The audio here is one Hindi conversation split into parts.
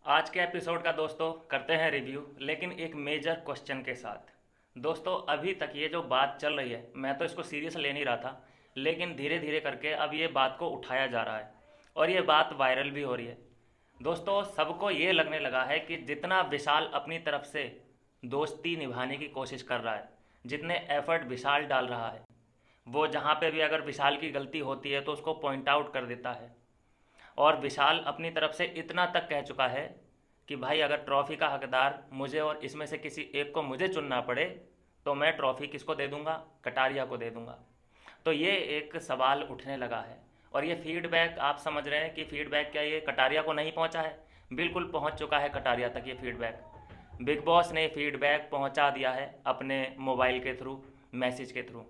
आज के एपिसोड का दोस्तों करते हैं रिव्यू, लेकिन एक मेजर क्वेश्चन के साथ। दोस्तों अभी तक ये जो बात चल रही है, मैं तो इसको सीरियस ले नहीं रहा था, लेकिन धीरे धीरे करके अब ये बात को उठाया जा रहा है और ये बात वायरल भी हो रही है। दोस्तों सबको ये लगने लगा है कि जितना विशाल अपनी तरफ से दोस्ती निभाने की कोशिश कर रहा है, जितने एफर्ट विशाल डाल रहा है, वो जहाँ पे भी अगर विशाल की गलती होती है तो उसको पॉइंट आउट कर देता है। और विशाल अपनी तरफ से इतना तक कह चुका है कि भाई अगर ट्रॉफी का हकदार मुझे और इसमें से किसी एक को मुझे चुनना पड़े तो मैं ट्रॉफी किसको दे दूंगा? कटारिया को दे दूंगा। तो ये एक सवाल उठने लगा है और ये फीडबैक आप समझ रहे हैं कि फीडबैक क्या ये कटारिया को नहीं पहुंचा है? बिल्कुल पहुंच चुका है कटारिया तक ये फीडबैक। बिग बॉस ने फीडबैक पहुंचा दिया है अपने मोबाइल के थ्रू, मैसेज के थ्रू।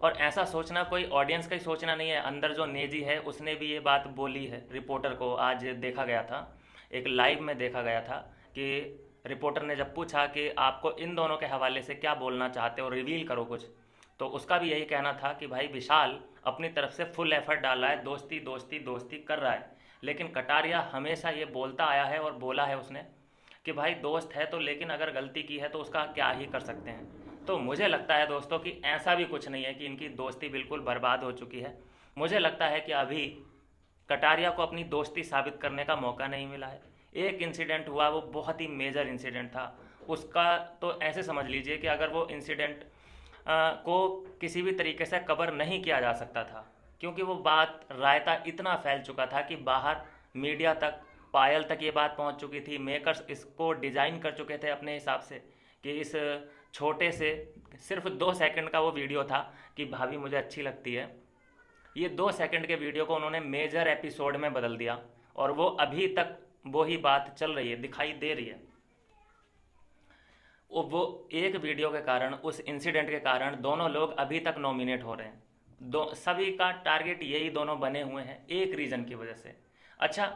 और ऐसा सोचना कोई ऑडियंस का ही सोचना नहीं है, अंदर जो नेजी है उसने भी ये बात बोली है। रिपोर्टर को आज देखा गया था, एक लाइव में देखा गया था कि रिपोर्टर ने जब पूछा कि आपको इन दोनों के हवाले से क्या बोलना चाहते हो, रिवील करो कुछ, तो उसका भी यही कहना था कि भाई विशाल अपनी तरफ से फुल एफर्ट डाल रहा है, दोस्ती दोस्ती दोस्ती कर रहा है। लेकिन कटारिया हमेशा ये बोलता आया है और बोला है उसने कि भाई दोस्त है तो, लेकिन अगर गलती की है तो उसका क्या ही कर सकते हैं। तो मुझे लगता है दोस्तों कि ऐसा भी कुछ नहीं है कि इनकी दोस्ती बिल्कुल बर्बाद हो चुकी है। मुझे लगता है कि अभी कटारिया को अपनी दोस्ती साबित करने का मौका नहीं मिला है। एक इंसिडेंट हुआ, वो बहुत ही मेजर इंसिडेंट था उसका। तो ऐसे समझ लीजिए कि अगर वो इंसिडेंट को किसी भी तरीके से कवर नहीं किया जा सकता था, क्योंकि वो बात रायता इतना फैल चुका था कि बाहर मीडिया तक, पायल तक ये बात पहुंच चुकी थी। मेकर्स इसको डिज़ाइन कर चुके थे अपने हिसाब से कि इस छोटे से, सिर्फ 2 सेकंड का वो वीडियो था कि भाभी मुझे अच्छी लगती है, ये 2 सेकंड के वीडियो को उन्होंने मेजर एपिसोड में बदल दिया और वो अभी तक वही बात चल रही है, दिखाई दे रही है। वो एक वीडियो के कारण, उस इंसिडेंट के कारण दोनों लोग अभी तक नॉमिनेट हो रहे हैं। दो सभी का टारगेट यही दोनों बने हुए हैं, एक रीज़न की वजह से। अच्छा,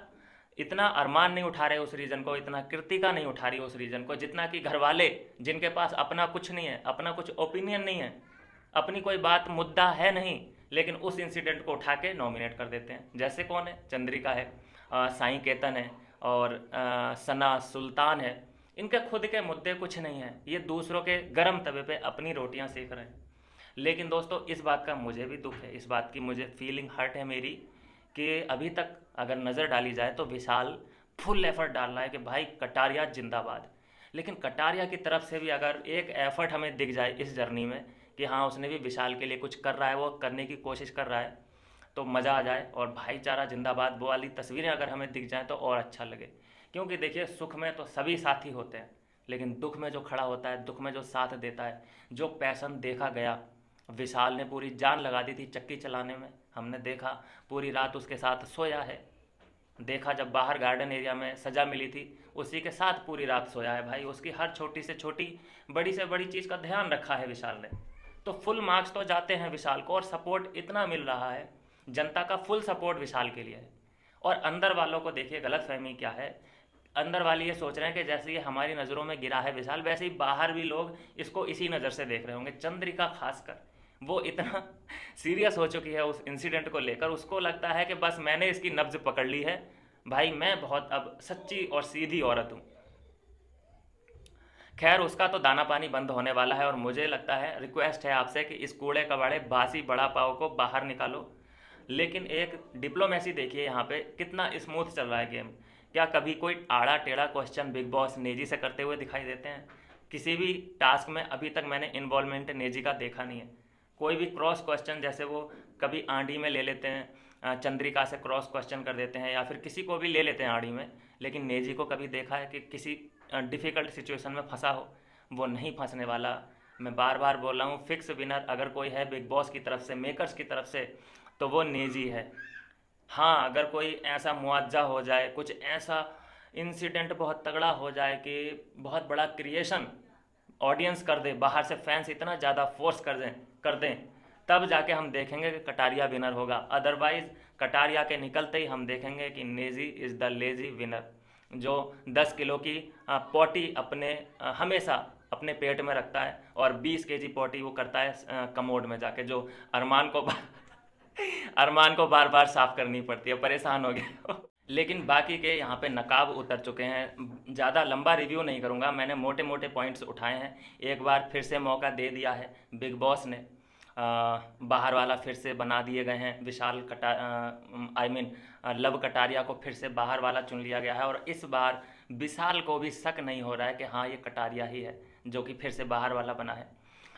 इतना अरमान नहीं उठा रहे उस रीज़न को, इतना कृतिका नहीं उठा रही उस रीज़न को, जितना कि घर वाले, जिनके पास अपना कुछ नहीं है, अपना कुछ ओपिनियन नहीं है, अपनी कोई बात मुद्दा है नहीं, लेकिन उस इंसिडेंट को उठा के नॉमिनेट कर देते हैं। जैसे कौन है? चंद्रिका है, साई केतन है और सना सुल्तान है। इनके खुद के मुद्दे कुछ नहीं हैं, ये दूसरों के गर्म तवे पे अपनी रोटियां सेक रहे हैं। लेकिन दोस्तों इस बात का मुझे भी दुख है, इस बात की मुझे फीलिंग हर्ट है मेरी, कि अभी तक अगर नज़र डाली जाए तो विशाल फुल एफर्ट डाल रहा है कि भाई कटारिया जिंदाबाद। लेकिन कटारिया की तरफ से भी अगर एक एफर्ट हमें दिख जाए इस जर्नी में कि हाँ उसने भी विशाल के लिए कुछ कर रहा है, वो करने की कोशिश कर रहा है, तो मज़ा आ जाए और भाईचारा जिंदाबाद वो वाली तस्वीरें अगर हमें दिख जाएँ तो और अच्छा लगे। क्योंकि देखिए सुख में तो सभी साथी होते हैं, लेकिन दुख में जो खड़ा होता है, दुख में जो साथ देता है, जो पैसन देखा गया, विशाल ने पूरी जान लगा दी थी चक्की चलाने में। हमने देखा पूरी रात उसके साथ सोया है, देखा जब बाहर गार्डन एरिया में सज़ा मिली थी उसी के साथ पूरी रात सोया है भाई। उसकी हर छोटी से छोटी, बड़ी से बड़ी चीज़ का ध्यान रखा है विशाल ने। तो फुल मार्क्स तो जाते हैं विशाल को और सपोर्ट इतना मिल रहा है, जनता का फुल सपोर्ट विशाल के लिए है। और अंदर वालों को देखिए गलतफहमी क्या है, अंदर वाले ये सोच रहे हैं कि जैसे ये हमारी नज़रों में गिरा है विशाल, वैसे ही बाहर भी लोग इसको इसी नज़र से देख रहे होंगे। चंद्रिका खासकर वो इतना सीरियस हो चुकी है उस इंसिडेंट को लेकर, उसको लगता है कि बस मैंने इसकी नब्ज पकड़ ली है भाई, मैं बहुत अब सच्ची और सीधी औरत हूँ। खैर उसका तो दाना पानी बंद होने वाला है और मुझे लगता है, रिक्वेस्ट है आपसे कि इस कूड़े कबाड़े बासी बड़ा पाव को बाहर निकालो। लेकिन एक डिप्लोमेसी देखिए यहाँ पे कितना स्मूथ चल रहा है गेम। क्या कभी कोई आड़ा टेढ़ा क्वेश्चन बिग बॉस नेजी से करते हुए दिखाई देते हैं? किसी भी टास्क में अभी तक मैंने इन्वॉल्वमेंट नेजी का देखा नहीं है। कोई भी क्रॉस क्वेश्चन, जैसे वो कभी आंडी में ले लेते हैं, चंद्रिका से क्रॉस क्वेश्चन कर देते हैं, या फिर किसी को भी ले लेते हैं आड़ी में, लेकिन नेजी को कभी देखा है कि किसी डिफ़िकल्ट सिचुएशन में फंसा हो? वो नहीं फंसने वाला। मैं बार बार बोल रहा हूँ, फिक्स विनर अगर कोई है बिग बॉस की तरफ से, मेकर्स की तरफ से, तो वो नेजी है। हाँ अगर कोई ऐसा मुआवजा हो जाए, कुछ ऐसा इंसिडेंट बहुत तगड़ा हो जाए कि बहुत बड़ा क्रिएशन ऑडियंस कर दे, बाहर से फैंस इतना ज़्यादा फोर्स कर दें, तब जाके हम देखेंगे कि कटारिया विनर होगा। अदरवाइज कटारिया के निकलते ही हम देखेंगे कि Naezy is the lazy winner, जो 10 किलो की पोटी अपने हमेशा अपने पेट में रखता है और 20 केजी पोटी वो करता है कमोड में जाके, जो अरमान को अरमान को बार बार साफ करनी पड़ती है, परेशान हो गया। लेकिन बाकी के यहाँ पे नकाब उतर चुके हैं। ज़्यादा लंबा रिव्यू नहीं करूँगा, मैंने मोटे मोटे पॉइंट्स उठाए हैं। एक बार फिर से मौका दे दिया है बिग बॉस ने। बाहर वाला फिर से बना दिए गए हैं, विशाल कटा आई मीन लव कटारिया को फिर से बाहर वाला चुन लिया गया है। और इस बार विशाल को भी शक नहीं हो रहा है कि हाँ ये कटारिया ही है जो कि फिर से बाहर वाला बना है।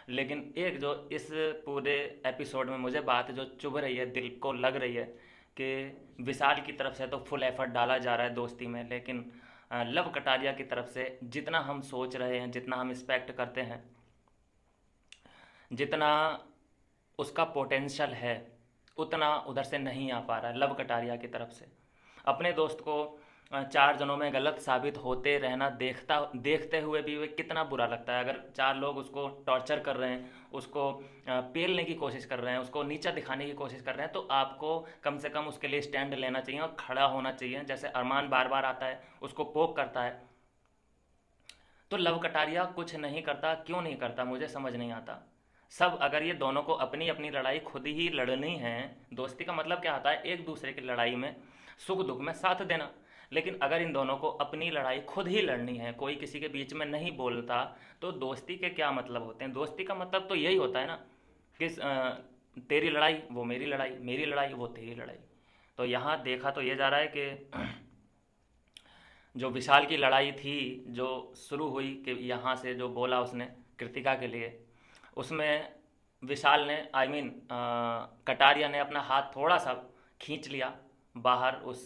लेकिन एक जो इस पूरे एपिसोड में मुझे बात जो चुभ रही है, दिल को लग रही है कि विशाल की तरफ से तो फुल एफर्ट डाला जा रहा है दोस्ती में, लेकिन लव कटारिया की तरफ से जितना हम सोच रहे हैं, जितना हम एक्सपेक्ट करते हैं, जितना उसका पोटेंशियल है, उतना उधर से नहीं आ पा रहा है लव कटारिया की तरफ से। अपने दोस्त को 4 जनों में गलत साबित होते रहना देखते हुए भी वे कितना बुरा लगता है। अगर 4 लोग उसको टॉर्चर कर रहे हैं, उसको पेलने की कोशिश कर रहे हैं, उसको नीचा दिखाने की कोशिश कर रहे हैं, तो आपको कम से कम उसके लिए स्टैंड लेना चाहिए और खड़ा होना चाहिए। जैसे अरमान बार बार आता है, उसको पोक करता है, तो लव कटारिया कुछ नहीं करता। क्यों नहीं करता मुझे समझ नहीं आता। सब अगर ये दोनों को अपनी अपनी लड़ाई खुद ही लड़नी है, दोस्ती का मतलब क्या होता है, एक दूसरे की लड़ाई में सुख दुख में साथ देना। लेकिन अगर इन दोनों को अपनी लड़ाई खुद ही लड़नी है, कोई किसी के बीच में नहीं बोलता, तो दोस्ती के क्या मतलब होते हैं। दोस्ती का मतलब तो यही होता है ना कि तेरी लड़ाई वो मेरी लड़ाई, मेरी लड़ाई वो तेरी लड़ाई। तो यहाँ देखा तो ये जा रहा है कि जो विशाल की लड़ाई थी, जो शुरू हुई कि यहाँ से जो बोला उसने कृतिका के लिए, उसमें विशाल ने आई मीन कटारिया ने अपना हाथ थोड़ा सा खींच लिया बाहर उस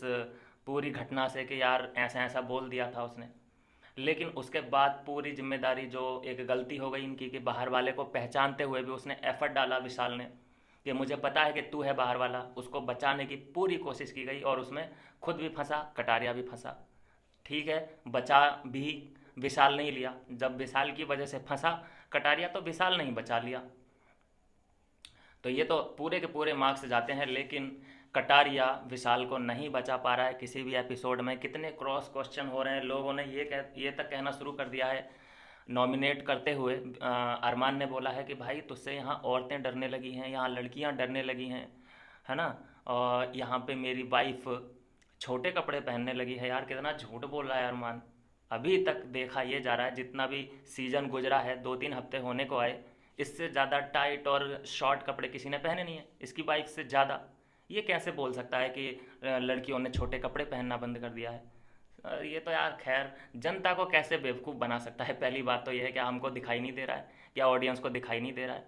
पूरी घटना से कि यार ऐसा ऐसा बोल दिया था उसने। लेकिन उसके बाद पूरी जिम्मेदारी, जो एक गलती हो गई इनकी कि बाहर वाले को पहचानते हुए भी उसने एफर्ट डाला विशाल ने कि मुझे पता है कि तू है बाहर वाला, उसको बचाने की पूरी कोशिश की गई और उसमें खुद भी फंसा, कटारिया भी फंसा। ठीक है, बचा भी विशाल नहीं लिया। जब विशाल की वजह से फंसा कटारिया, तो विशाल नहीं बचा लिया। तो ये तो पूरे के पूरे मार्क्स जाते हैं। लेकिन कटारिया विशाल को नहीं बचा पा रहा है किसी भी एपिसोड में। कितने क्रॉस क्वेश्चन हो रहे हैं, लोगों ने ये तक कहना शुरू कर दिया है नॉमिनेट करते हुए। अरमान ने बोला है कि भाई तुझसे यहाँ औरतें डरने लगी हैं, यहाँ लड़कियाँ डरने लगी हैं, है ना। और यहाँ पे मेरी वाइफ छोटे कपड़े पहनने लगी है। यार कितना झूठ बोल रहा है अरमान। अभी तक देखा ये जा रहा है, जितना भी सीज़न गुजरा है, 2-3 हफ्ते होने को आए, इससे ज़्यादा टाइट और शॉर्ट कपड़े किसी ने पहने नहीं है इसकी वाइफ से ज़्यादा। ये कैसे बोल सकता है कि लड़कियों ने छोटे कपड़े पहनना बंद कर दिया है। ये तो यार खैर जनता को कैसे बेवकूफ़ बना सकता है। पहली बात तो ये है कि हमको दिखाई नहीं दे रहा है, या ऑडियंस को दिखाई नहीं दे रहा है।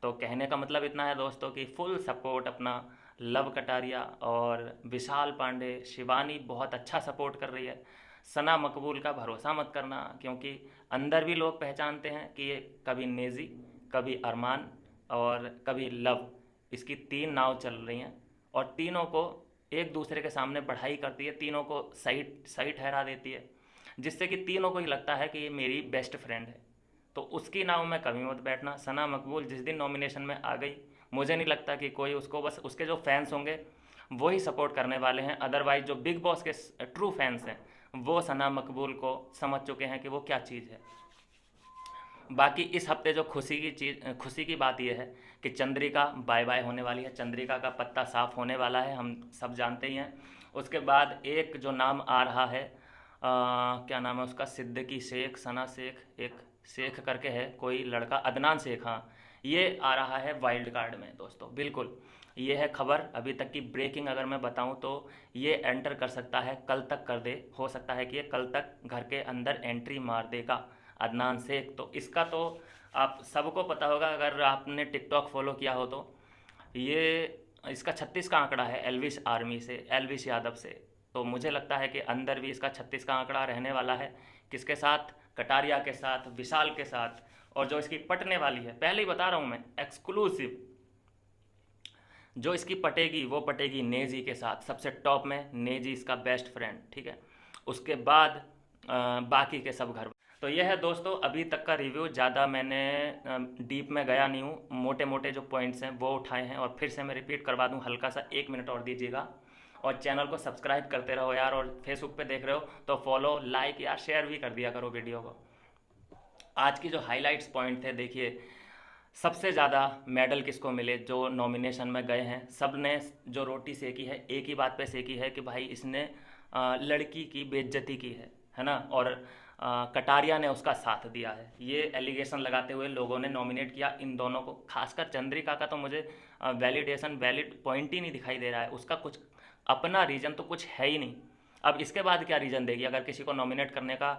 तो कहने का मतलब इतना है दोस्तों कि फुल सपोर्ट अपना लव कटारिया और विशाल पांडे। शिवानी बहुत अच्छा सपोर्ट कर रही है। सना मकबूल का भरोसा मत करना, क्योंकि अंदर भी लोग पहचानते हैं कि ये कभी नेजी, कभी अरमान और कभी लव, इसकी 3 नाव चल रही हैं और तीनों को एक दूसरे के सामने बढ़ाई करती है, तीनों को सही सही ठहरा देती है, जिससे कि तीनों को ही लगता है कि ये मेरी बेस्ट फ्रेंड है। तो उसकी नाव में कभी मत बैठना। सना मकबूल जिस दिन नॉमिनेशन में आ गई, मुझे नहीं लगता कि कोई उसको, बस उसके जो फैंस होंगे वो ही सपोर्ट करने वाले हैं। अदरवाइज जो बिग बॉस के ट्रू फैंस हैं वो सना मकबूल को समझ चुके हैं कि वो क्या चीज़ है। बाकी इस हफ्ते जो खुशी की बात यह है कि चंद्रिका बाय बाय होने वाली है। चंद्रिका का पत्ता साफ होने वाला है, हम सब जानते ही हैं। उसके बाद एक जो नाम आ रहा है, क्या नाम है उसका, सिद्दीकी शेख, सना शेख, एक शेख करके है कोई लड़का, अदनान शेख, हाँ, ये आ रहा है वाइल्ड कार्ड में दोस्तों। बिल्कुल ये है खबर अभी तक की ब्रेकिंग। अगर मैं बताऊं तो ये एंटर कर सकता है, कल तक कर दे, हो सकता है कि ये कल तक घर के अंदर एंट्री मार देगा अदनान शेख। तो इसका तो आप सबको पता होगा अगर आपने टिकटॉक फॉलो किया हो तो। ये इसका 36 का आंकड़ा है एल्विश आर्मी से, एल्विश यादव से। तो मुझे लगता है कि अंदर भी इसका 36 का आंकड़ा रहने वाला है। किसके साथ? कटारिया के साथ, विशाल के साथ। और जो इसकी पटने वाली है, पहले ही बता रहा हूँ मैं, एक्सक्लूसिव जो इसकी पटेगी वो पटेगी नेजी के साथ। सबसे टॉप में नेजी इसका बेस्ट फ्रेंड, ठीक है। उसके बाद बाकी के सब घर। तो यह है दोस्तों अभी तक का रिव्यू। ज़्यादा मैंने डीप में गया नहीं हूँ, मोटे मोटे जो पॉइंट्स हैं वो उठाए हैं। और फिर से मैं रिपीट करवा दूँ, हल्का सा 1 मिनट और दीजिएगा। और चैनल को सब्सक्राइब करते रहो यार। और फेसबुक पे देख रहे हो तो फॉलो, लाइक यार, शेयर भी कर दिया करो वीडियो को। आज की जो हाईलाइट्स पॉइंट थे, देखिए सबसे ज़्यादा मेडल किसको मिले जो नॉमिनेशन में गए हैं। सब ने जो रोटी सेकी है एक ही बात पे सेकी है कि भाई इसने लड़की की बेइज्जती की है ना, और कटारिया ने उसका साथ दिया है। ये एलिगेशन लगाते हुए लोगों ने नॉमिनेट किया इन दोनों को। खासकर चंद्रिका का तो मुझे वैलिड पॉइंट ही नहीं दिखाई दे रहा है। उसका कुछ अपना रीज़न तो कुछ है ही नहीं। अब इसके बाद क्या रीज़न देगी? अगर किसी को नॉमिनेट करने का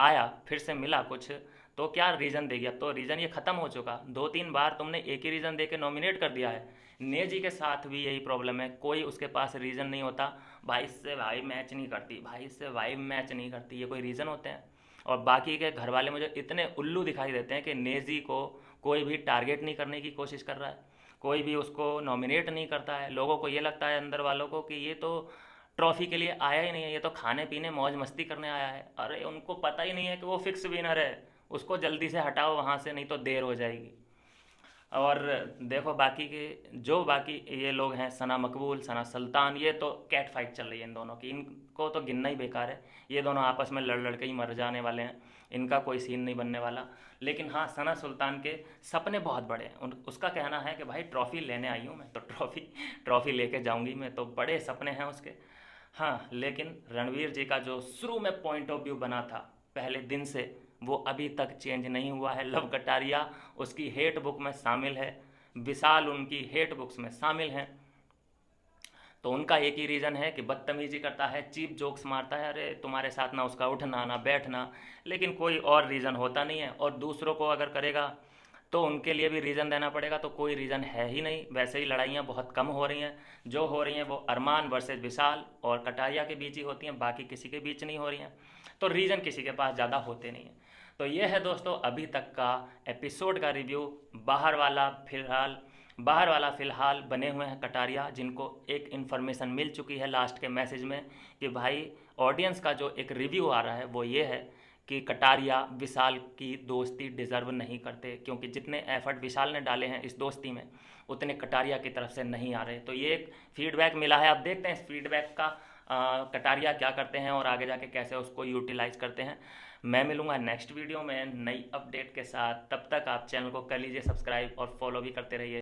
आया, फिर से मिला कुछ, तो क्या रीज़न देगी? अब तो रीज़न ये ख़त्म हो चुका। 2-3 बार तुमने एक ही रीज़न दे के नॉमिनेट कर दिया है। नेजी के साथ भी यही प्रॉब्लम है, कोई उसके पास रीज़न नहीं होता। भाई इससे भाई मैच नहीं करती, भाई इससे भाई मैच नहीं करती, ये कोई रीज़न होते हैं? और बाकी के घर वाले मुझे इतने उल्लू दिखाई देते हैं कि नेजी को कोई भी टारगेट नहीं करने की कोशिश कर रहा है, कोई भी उसको नॉमिनेट नहीं करता है। लोगों को ये लगता है, अंदर वालों को, कि ये तो ट्रॉफी के लिए आया ही नहीं है, ये तो खाने पीने मौज मस्ती करने आया है। अरे उनको पता ही नहीं है कि वो फिक्स विनर है। उसको जल्दी से हटाओ वहाँ से, नहीं तो देर हो जाएगी। और देखो बाकी के जो बाकी ये लोग हैं, सना मकबूल, सना सुल्तान, ये तो कैट फाइट चल रही है इन दोनों की। इनको तो गिनना ही बेकार है। ये दोनों आपस में लड़ लड़ के ही मर जाने वाले हैं। इनका कोई सीन नहीं बनने वाला। लेकिन हाँ, सना सुल्तान के सपने बहुत बड़े हैं। उसका कहना है कि भाई ट्रॉफ़ी लेने आई हूँ मैं, तो ट्रॉफ़ी लेके जाऊँगी मैं, तो बड़े सपने हैं उसके। हाँ, लेकिन रणवीर जी का जो शुरू में पॉइंट ऑफ व्यू बना था पहले दिन से, वो अभी तक चेंज नहीं हुआ है। लव कटारिया उसकी हेट बुक में शामिल है, विशाल उनकी हेट बुक्स में शामिल हैं। तो उनका एक ही रीज़न है कि बदतमीजी करता है, चीप जोक्स मारता है, अरे तुम्हारे साथ ना उसका उठना ना बैठना। लेकिन कोई और रीज़न होता नहीं है। और दूसरों को अगर करेगा तो उनके लिए भी रीज़न देना पड़ेगा, तो कोई रीज़न है ही नहीं। वैसे ही लड़ाइयाँ बहुत कम हो रही हैं। जो हो रही हैं वो अरमान वर्सेस विशाल और कटारिया के बीच ही होती हैं, बाकी किसी के बीच नहीं हो रही हैं। तो रीज़न किसी के पास ज़्यादा होते नहीं हैं। तो ये है दोस्तों अभी तक का एपिसोड का रिव्यू। बाहर वाला फ़िलहाल बने हुए हैं कटारिया, जिनको एक इन्फॉर्मेशन मिल चुकी है लास्ट के मैसेज में कि भाई ऑडियंस का जो एक रिव्यू आ रहा है वो ये है कि कटारिया विशाल की दोस्ती डिज़र्व नहीं करते, क्योंकि जितने एफर्ट विशाल ने डाले हैं इस दोस्ती में उतने कटारिया की तरफ से नहीं आ रहे। तो ये एक फीडबैक मिला है। अब देखते हैं इस फीडबैक का कटारिया क्या करते हैं और आगे जाके कैसे उसको यूटिलाइज करते हैं। मैं मिलूंगा नेक्स्ट वीडियो में नई अपडेट के साथ। तब तक आप चैनल को कर लीजिए सब्सक्राइब और फॉलो भी करते रहिए।